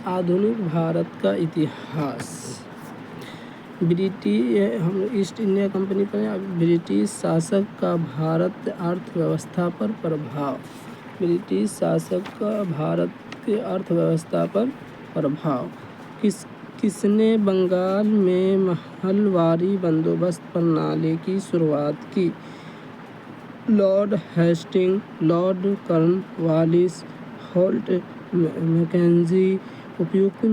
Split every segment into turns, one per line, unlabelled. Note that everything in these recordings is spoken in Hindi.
आधुनिक भारत का इतिहास। हम ईस्ट इंडिया कंपनी पर ब्रिटिश शासक का भारत अर्थव्यवस्था पर प्रभाव। ब्रिटिश शासक का भारत के अर्थव्यवस्था पर प्रभाव। किसने बंगाल में महलवारी बंदोबस्त प्रणाली की शुरुआत की? Lord Hasting, lord Cornwallis, Holt, Mackenzie. उपयुक्त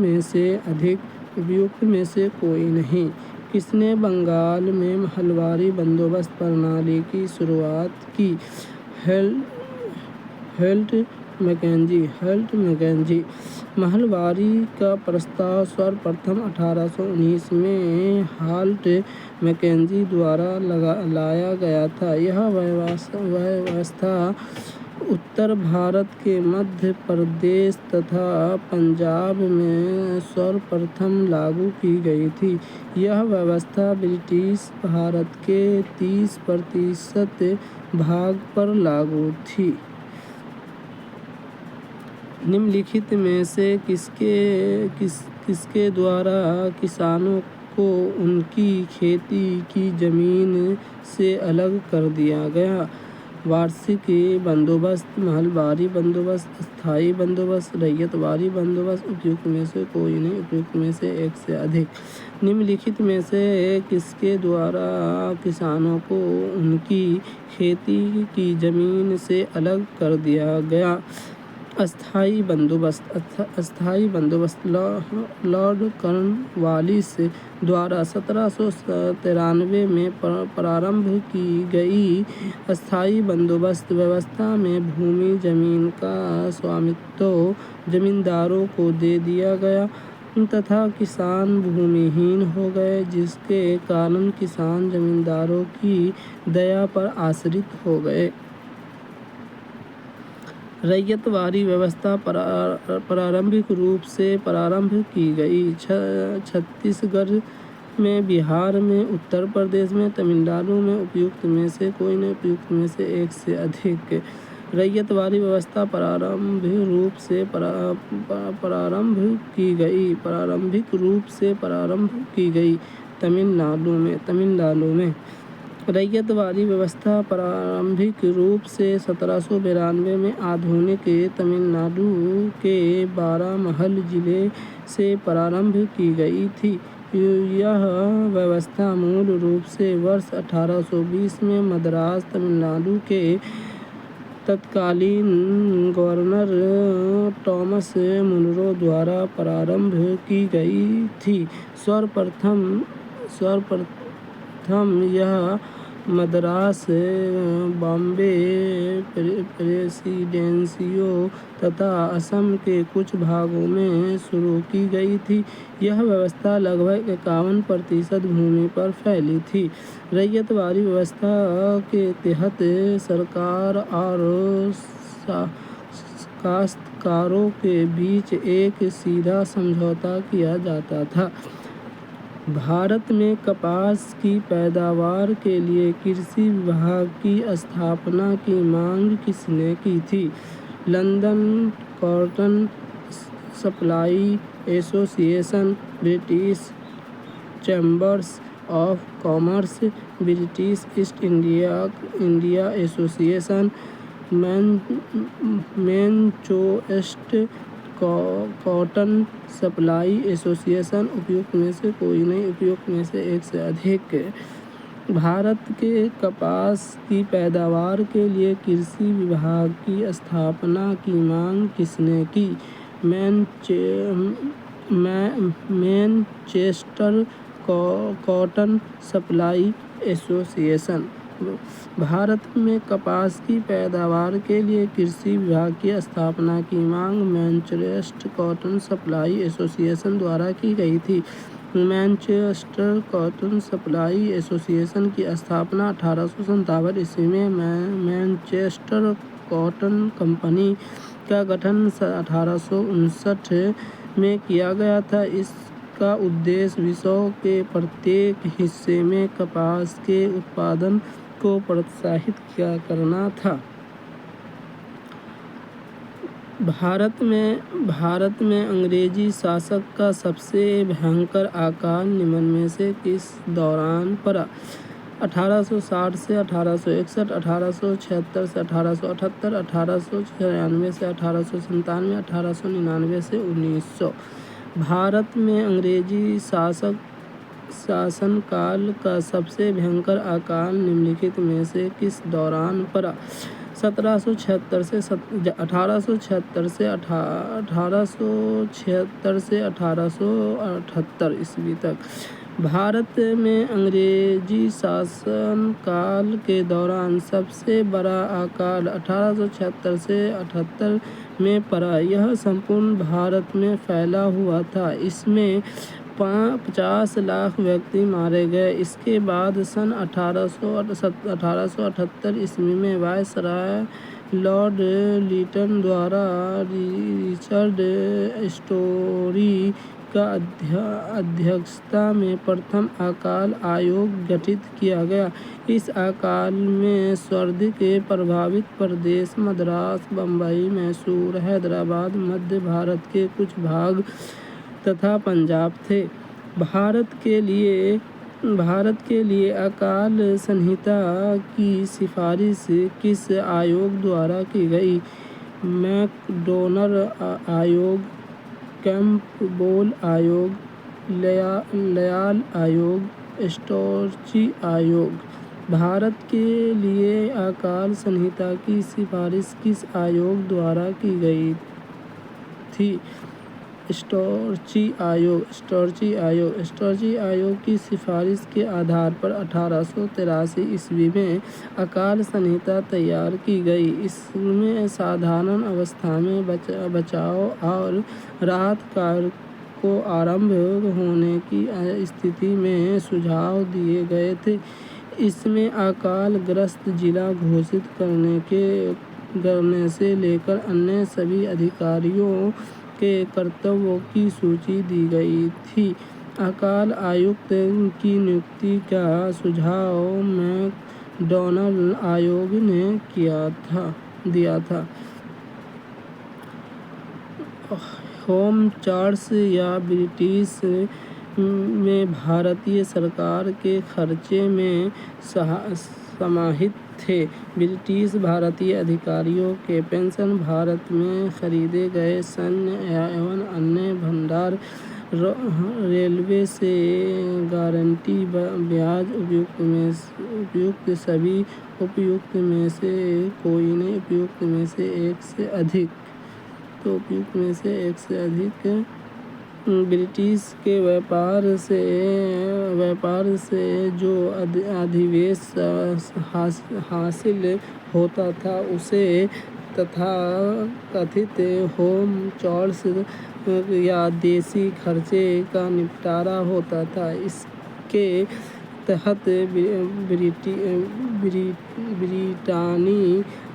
में से कोई नहीं। किसने बंगाल में महलवारी बंदोबस्त प्रणाली की शुरुआत की? Holt McKenzie. महलवारी का प्रस्ताव सर्वप्रथम 1819 में होल्ट मैकेंजी द्वारा लाया गया था। यह व्यवस्था उत्तर भारत के मध्य प्रदेश तथा पंजाब में सर्वप्रथम लागू की गई थी। यह व्यवस्था ब्रिटिश भारत के 30% भाग पर लागू थी। निम्नलिखित में से किसके द्वारा किसानों को उनकी खेती की जमीन से अलग कर दिया गया? वार्षिक बंदोबस्त, महलवारी बंदोबस्त, अस्थायी बंदोबस्त, रैयतवारी बंदोबस्त। उपयुक्त में से कोई नहीं। उपयुक्त में से एक से अधिक। निम्नलिखित में से किसके द्वारा किसानों को उनकी खेती की जमीन से अलग कर दिया गया? अस्थायी बंदोबस्त लॉर्ड कॉर्नवालिस द्वारा 1793 में प्रारंभ की गई। अस्थायी बंदोबस्त व्यवस्था में भूमि जमीन का स्वामित्व जमींदारों को दे दिया गया तथा किसान भूमिहीन हो गए, जिसके कारण किसान जमींदारों की दया पर आश्रित हो गए। रैयतवारी व्यवस्था प्रारंभिक रूप से प्रारंभ की गई। छत्तीसगढ़ में, बिहार में, उत्तर प्रदेश में, तमिलनाडु में। उपयुक्त में से कोई नहीं। उपयुक्त में से एक से अधिक। रैयतवारी व्यवस्था प्रारंभिक रूप से प्रारंभ की गई तमिलनाडु में। रैयतवारी व्यवस्था प्रारंभिक रूप से 1792 में आधुनिक तमिलनाडु के बारामहल जिले से प्रारंभ की गई थी। यह व्यवस्था मूल रूप से वर्ष 1820 में मद्रास, तमिलनाडु के तत्कालीन गवर्नर टॉमस मुनरो द्वारा प्रारंभ की गई थी। सर्वप्रथम यह मद्रास, बॉम्बे प्रेसिडेंसियों तथा असम के कुछ भागों में शुरू की गई थी। यह व्यवस्था लगभग 51% भूमि पर फैली थी। रैयतवारी व्यवस्था के तहत सरकार और काश्तकारों के बीच एक सीधा समझौता किया जाता था। भारत में कपास की पैदावार के लिए कृषि विभाग की स्थापना की मांग किसने की थी? London cotton supply association, British chambers of commerce, British east India association, Manchester cotton supply association. उपयुक्त में से कोई नहीं। उपयुक्त में से एक से अधिक। भारत के कपास की पैदावार के लिए कृषि विभाग की स्थापना की मांग किसने की? Manchester cotton supply association. Bharat में कपास की पैदावार के लिए कृषि विभाग की स्थापना की मांग मैनचेस्टर कॉटन सप्लाई एसोसिएशन द्वारा की गई थी। मैनचेस्टर कॉटन सप्लाई एसोसिएशन की स्थापना 1857 ईस्वी में मैनचेस्टर कॉटन कंपनी का गठन 1859 में किया गया था। इसका उद्देश्य विश्व के प्रत्येक हिस्से में कपास के उत्पादन को प्रोत्साहित करना था। भारत में अंग्रेजी शासन का सबसे भयंकर आकाल निम्न में से किस दौरान पड़ा? 1860 से 1861, 1876 से 1878, 1896 से 1897, 1899 से 1900। भारत में अंग्रेजी शासनकाल का सबसे भयंकर अकाल निम्नलिखित में से किस दौरान पड़ा? 1876 से 1878 ईस्वी तक। भारत में अंग्रेजी शासनकाल के दौरान सबसे बड़ा अकाल 1876 से 78 में पड़ा। यह संपूर्ण भारत में फैला हुआ था। इसमें 50 लाख व्यक्ति मारे गए। इसके बाद सन 1878 ईस्वी में वायसराय लॉर्ड लिटन द्वारा रिचर्ड स्टोरी का अध्यक्षता में प्रथम अकाल आयोग गठित किया गया। इस अकाल में सर्दी के प्रभावित प्रदेश मद्रास, बम्बई, मैसूर, हैदराबाद, मध्य भारत के कुछ भाग तथा पंजाब थे। भारत के लिए अकाल संहिता की सिफारिश किस आयोग द्वारा की गई? मैकडोनल आयोग, कैंपबेल आयोग, लयाल आयोग, स्टोर्ची आयोग। भारत के लिए अकाल संहिता की सिफारिश किस आयोग द्वारा की गई थी? स्टोर्ची आयोग की सिफारिश के आधार पर 1883 ईस्वी में अकाल संहिता तैयार की गई। इसमें साधारण अवस्था में बचाव और राहत कार्य को आरंभ होने की स्थिति में सुझाव दिए गए थे। इसमें अकाल ग्रस्त जिला घोषित करने से लेकर अन्य सभी अधिकारियों के कर्तव्यों की सूची दी गई थी। अकाल आयुक्त की नियुक्ति का सुझाव मैकडोनल आयोग ने दिया था। होम चार्ज या ब्रिटिश में भारतीय सरकार के खर्चे में समाहित थे। ब्रिटिश भारतीय अधिकारियों के पेंशन, भारत में खरीदे गए सैन्य एवं अन्य भंडार, रेलवे से गारंटी ब्याज, उपयुक्त सभी, उपयुक्त में से कोई नहीं, उपयुक्त में से एक से अधिक, तो उपयुक्त में से एक से अधिक ब्रिटिश के व्यापार से जो अधिशेष हासिल होता था उसे तथाकथित होम चार्ज या देशी खर्चे का निपटारा होता था। इसके तहत ब्रिटानी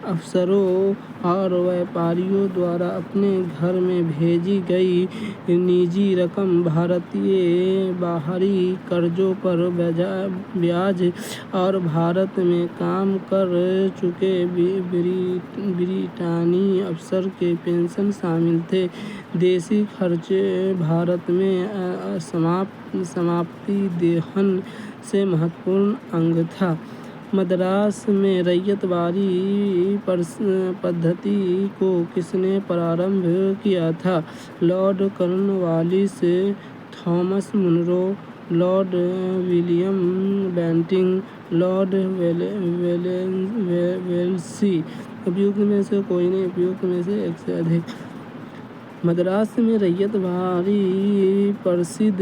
अफसरों और व्यापारियों द्वारा अपने घर में भेजी गई निजी रकम भारतीय बाहरी कर्जों पर ब्याज और भारत में काम कर चुके ब्रिटानी अफसर के पेंशन शामिल थे। देशी खर्चे भारत में संपत्ति देहन से महत्वपूर्ण अंग था। मद्रास में रैयतवाड़ी पद्धति को किसने प्रारंभ किया था? Lord Cornwallis, Thomas Munro, lord William Bentinck, lord Wellesley. उपयुक्त में से कोई नहीं, उपयुक्त में से एक से अधिक। मद्रास में रैयतवाड़ी परिषद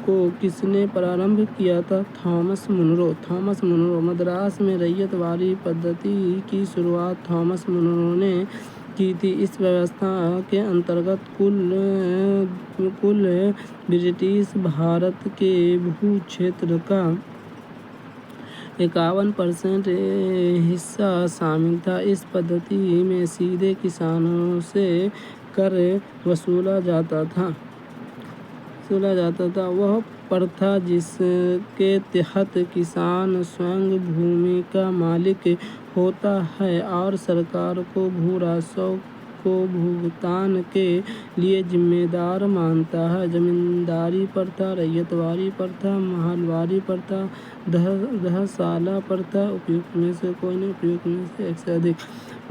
को किसने प्रारंभ किया था? Thomas Munro. मद्रास में रैयतवाड़ी पद्धति की शुरुआत थॉमस मुनरो ने की थी। इस व्यवस्था के अंतर्गत कुल ब्रिटिश भारत के भू क्षेत्र का 51% हिस्सा शामिल था। इस पद्धति में सीधे किसानों से कर वसूला जाता था। वह प्रथा जिसके तहत किसान स्वयं भूमि का मालिक होता है और सरकार को भू राजस्व को भुगतान के लिए जिम्मेदार मानता है। जमींदारी प्रथा, रैयतवाड़ी प्रथा, महलवारी प्रथा, दहसाला प्रथा। उपयुक्त में से कोई नहीं, उपयुक्त में से एक से अधिक।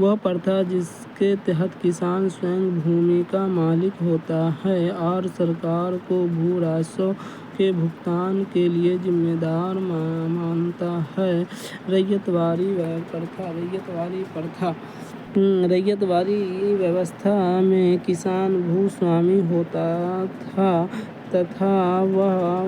वह प्रथा जिसके तहत किसान स्वयं भूमि का मालिक होता है और सरकार को भू राजस्व के भुगतान के लिए जिम्मेदार मानता है। रैयतवाड़ी प्रथा, रैयतवाड़ी व्यवस्था में किसान भूस्वामी होता था तथा वह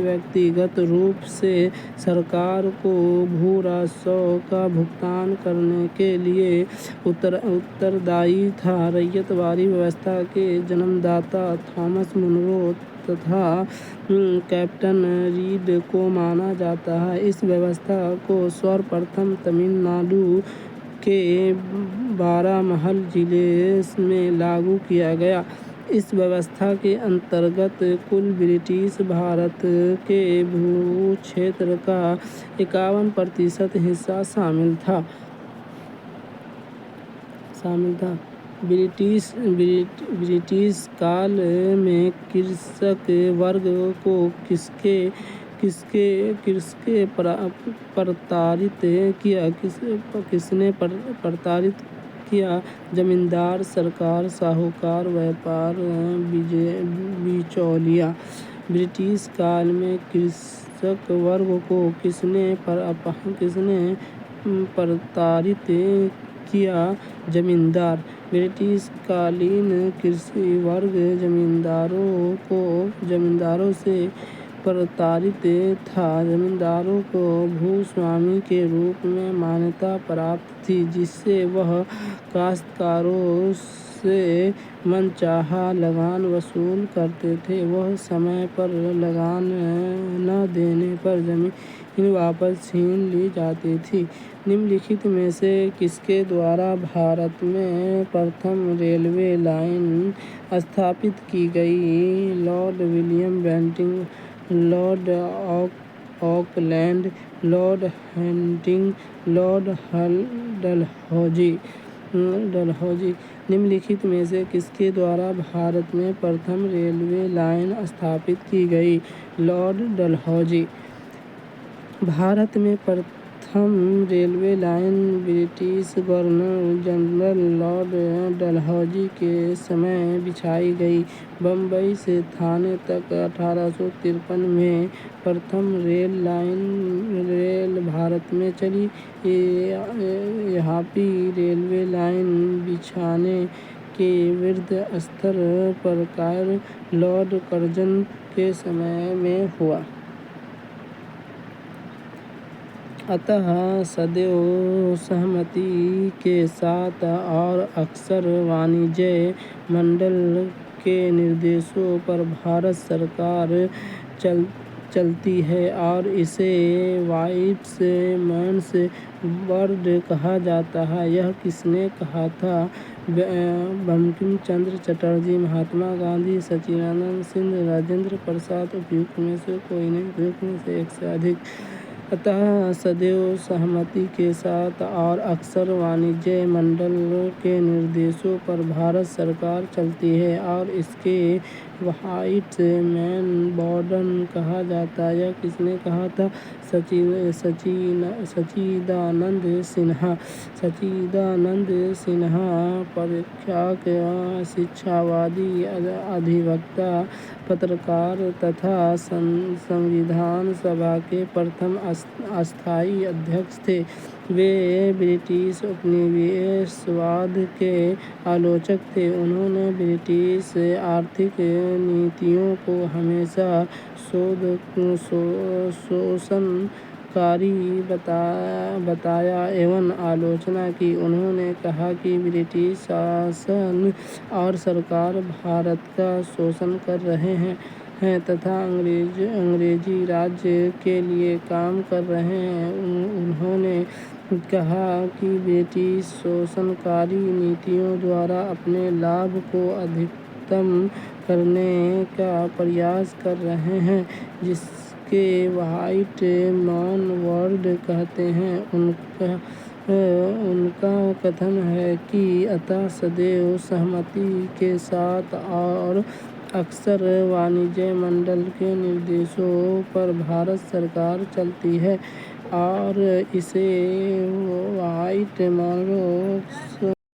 व्यक्तिगत रूप से सरकार को भू राजस्व का भुगतान करने के लिए उत्तरदायी था। रैयतवाड़ी व्यवस्था के जन्मदाता थॉमस मुनरो तथा कैप्टन रीड को माना जाता है। इस व्यवस्था को सर्वप्रथम तमिलनाडु के बारामहल जिले में लागू किया गया। इस व्यवस्था के अंतर्गत कुल ब्रिटिश भारत के भूक्षेत्र का 51% हिस्सा शामिल था। ब्रिटिश काल में कृषक वर्ग को किसने प्रताड़ित किया? जमींदार, सरकार, साहूकार, व्यापार, बिचौलिया। ब्रिटिश काल में कृषक वर्ग को किसने प्रताड़ित किया? जमींदार। ब्रिटिश कालीन कृषि वर्ग जमींदारों से प्रताड़ित था। जमींदारों को भूस्वामी के रूप में मान्यता प्राप्त थी, जिससे वह काश्तकारों से मनचाहा लगान वसूल करते थे। वह समय पर लगान न देने पर जमीन वापस छीन ली जाती थी। निम्नलिखित में से किसके द्वारा भारत में प्रथम रेलवे लाइन स्थापित की गई? Lord William Bentinck, Lord Auckland, Lord Hastings, Lord Dalhousie. निम्नलिखित में से किसके द्वारा भारत में प्रथम रेलवे लाइन स्थापित की गई? लॉर्ड डलहौजी। भारत में प्रथम railway line British governor general Lord Dalhousie के समय बिछाई गई। बम्बई से थाने तक 1853 में प्रथम रेल भारत में चली। यद्यपि रेलवे लाइन बिछाने के वृहद स्तर पर कार्य लॉर्ड कर्जन के समय में हुआ। अतः सदैव सहमति के साथ और अक्सर वाणिज्य मंडल के निर्देशों पर भारत सरकार चलती है और इसे व्हाइट मैन्स वर्ल्ड कहा जाता है। यह किसने कहा था? बंकिम चंद्र चटर्जी, महात्मा गांधी, सच्चिदानंद सिंह, राजेंद्र प्रसाद। उपयुक्त में से कोई नहीं, उपयुक्त में से एक से अधिक। अतः सदैव सहमति के साथ और अक्सर वाणिज्य मंडल के निर्देशों पर भारत सरकार चलती है और इसके व्हाइट मैन बॉर्डर कहा जाता है। यह किसने कहा था? सच्चिदानंद सिन्हा। सच्चिदानंद सिन्हा प्रख्यात शिक्षावादी, अधिवक्ता, पत्रकार तथा संविधान सभा के प्रथम अस्थायी अध्यक्ष थे। वे ब्रिटिश उपनिवेशवाद के आलोचक थे। उन्होंने ब्रिटिश आर्थिक नीतियों को हमेशा शोषणकारी बताया एवं आलोचना की। उन्होंने कहा कि ब्रिटिश शासन और सरकार भारत का शोषण कर रहे हैं तथा अंग्रेजी राज्य के लिए काम कर रहे हैं। उन्होंने कहा कि ब्रिटिश शोषणकारी नीतियों द्वारा अपने लाभ को अधिकतम करने का प्रयास कर रहे हैं, जिसके व्हाइट मैन वर्ल्ड कहते हैं। उनका कथन है कि अतः सदैव सहमति के साथ और अक्सर वाणिज्य मंडल के निर्देशों पर भारत सरकार चलती है और इसे व्हाइट मॉर्क्स